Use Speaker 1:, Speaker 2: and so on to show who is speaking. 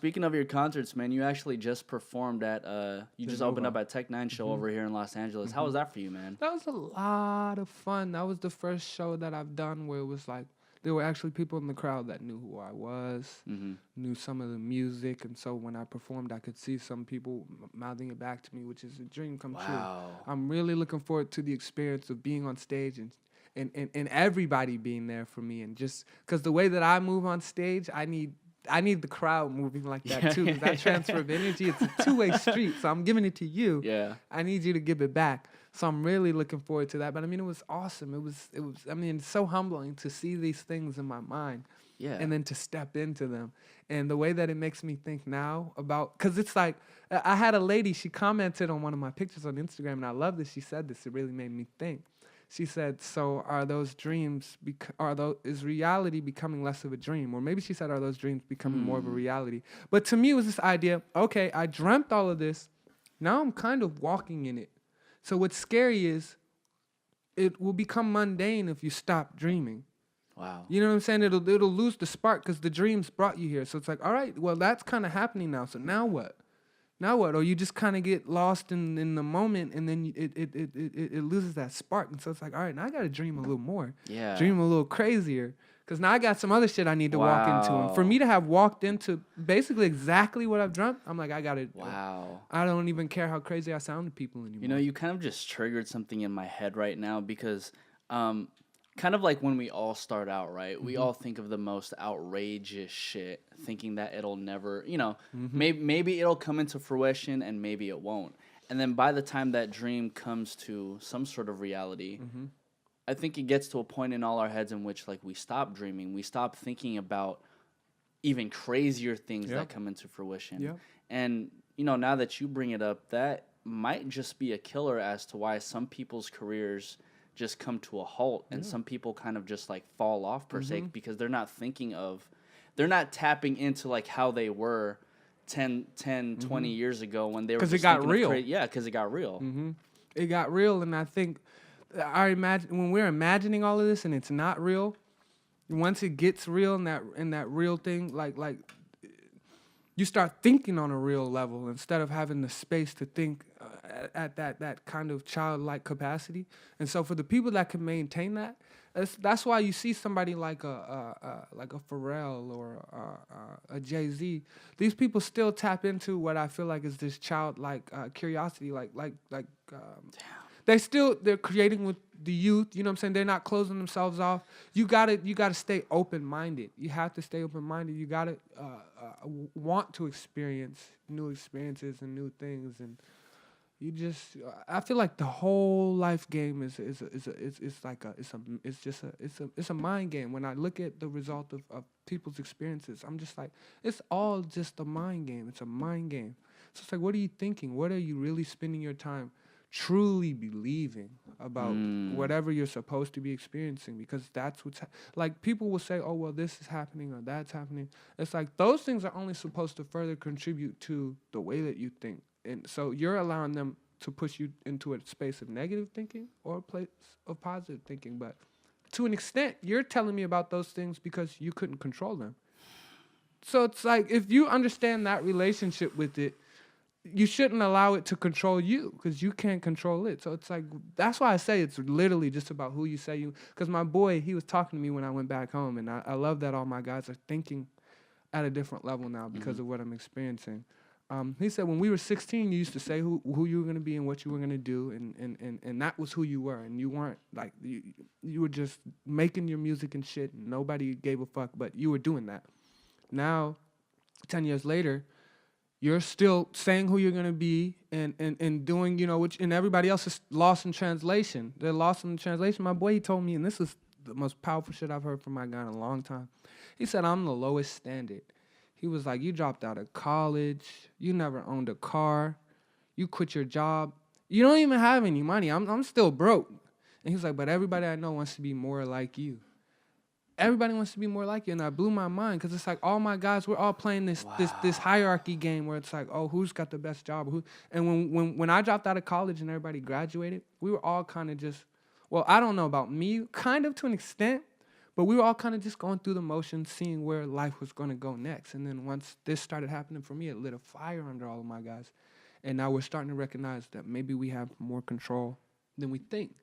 Speaker 1: Speaking of your concerts, man, you actually just performed at you just opened up at Tech Nine show over here in Los Angeles. How was that for you, man?
Speaker 2: That was a lot of fun. That was the first show that I've done where it was like there were actually people in the crowd that knew who I was, knew some of the music, and so when I performed, I could see some people mouthing it back to me, which is a dream come true. I'm really looking forward to the experience of being on stage and everybody being there for me, and just because the way that I move on stage, I need the crowd moving like that too. 'Cause that transfer of energy, it's a two-way street. So I'm giving it to you.
Speaker 1: Yeah.
Speaker 2: I need you to give it back. So I'm really looking forward to that. But I mean, it was awesome. It was. I mean, it's so humbling to see these things in my mind.
Speaker 1: Yeah.
Speaker 2: And then to step into them. And the way that it makes me think now about, because it's like, I had a lady, she commented on one of my pictures on Instagram, and I love that she said this. It really made me think. She said, so are those dreams, is reality becoming less of a dream? Or maybe she said, are those dreams becoming more of a reality? But to me, it was this idea, okay, I dreamt all of this. Now I'm kind of walking in it. So what's scary is it will become mundane if you stop dreaming.
Speaker 1: Wow.
Speaker 2: You know what I'm saying? It'll lose the spark because the dreams brought you here. So it's like, all right, well, that's kind of happening now. So now what? Now what? Or you just kind of get lost in the moment, and then it loses that spark. And so it's like, all right, now I got to dream a little more.
Speaker 1: Yeah.
Speaker 2: Dream a little crazier. Because now I got some other shit I need to walk into. And for me to have walked into basically exactly what I've dreamt, I'm like, I got it.
Speaker 1: Wow.
Speaker 2: I don't even care how crazy I sound to people anymore.
Speaker 1: You know, you kind of just triggered something in my head right now because kind of like when we all start out, right? We all think of the most outrageous shit, thinking that it'll never, you know, maybe it'll come into fruition and maybe it won't. And then by the time that dream comes to some sort of reality, I think it gets to a point in all our heads in which, like, we stop dreaming. We stop thinking about even crazier things that come into fruition.
Speaker 2: Yep.
Speaker 1: And, you know, now that you bring it up, that might just be a killer as to why some people's careers just come to a halt and some people kind of just, like, fall off per se because they're not they're not tapping into, like, how they were 10, 20 years ago when they were just
Speaker 2: it got real.
Speaker 1: Yeah, because it got real.
Speaker 2: It got real, and I think I imagine when we're imagining all of this and it's not real, once it gets real and that real thing, like you start thinking on a real level instead of having the space to think at that kind of childlike capacity. And so for the people that can maintain that, that's why you see somebody like a Pharrell or a Jay-Z. These people still tap into what I feel like is this childlike curiosity, they're creating with the youth, you know what I'm saying? They're not closing themselves off. You gotta stay open-minded. You have to stay open-minded. You gotta want to experience new experiences and new things, and you just. I feel like the whole life game is a mind game. When I look at the result of people's experiences, I'm just like, it's all just a mind game. It's a mind game. So it's like, what are you thinking? What are you really spending your time truly believing about whatever you're supposed to be experiencing? Because that's what's like, people will say, oh, well, this is happening or that's happening. It's like those things are only supposed to further contribute to the way that you think. And so you're allowing them to push you into a space of negative thinking or a place of positive thinking. But to an extent, you're telling me about those things because you couldn't control them. So it's like, if you understand that relationship with it, you shouldn't allow it to control you because you can't control it. So it's like, that's why I say it's literally just about who you say you, because my boy, he was talking to me when I went back home, and I love that all my guys are thinking at a different level now because of what I'm experiencing. He said, when we were 16, you used to say who you were going to be and what you were going to do, and that was who you were, and you weren't, like, you were just making your music and shit, and nobody gave a fuck, but you were doing that. Now, 10 years later, you're still saying who you're going to be and doing, you know, which, and everybody else is lost in translation. They're lost in translation. My boy, he told me, and this is the most powerful shit I've heard from my guy in a long time. He said, I'm the lowest standard. He was like, you dropped out of college. You never owned a car. You quit your job. You don't even have any money. I'm still broke. And he was like, but everybody I know wants to be more like you. Everybody wants to be more like you, and that blew my mind because it's like all my guys, we're all playing this hierarchy game where it's like, oh, who's got the best job? And when I dropped out of college and everybody graduated, we were all kind of just, well, I don't know about me, kind of to an extent, But we were all kind of just going through the motions, seeing where life was going to go next. And then once this started happening for me, it lit a fire under all of my guys. And now we're starting to recognize that maybe we have more control than we think.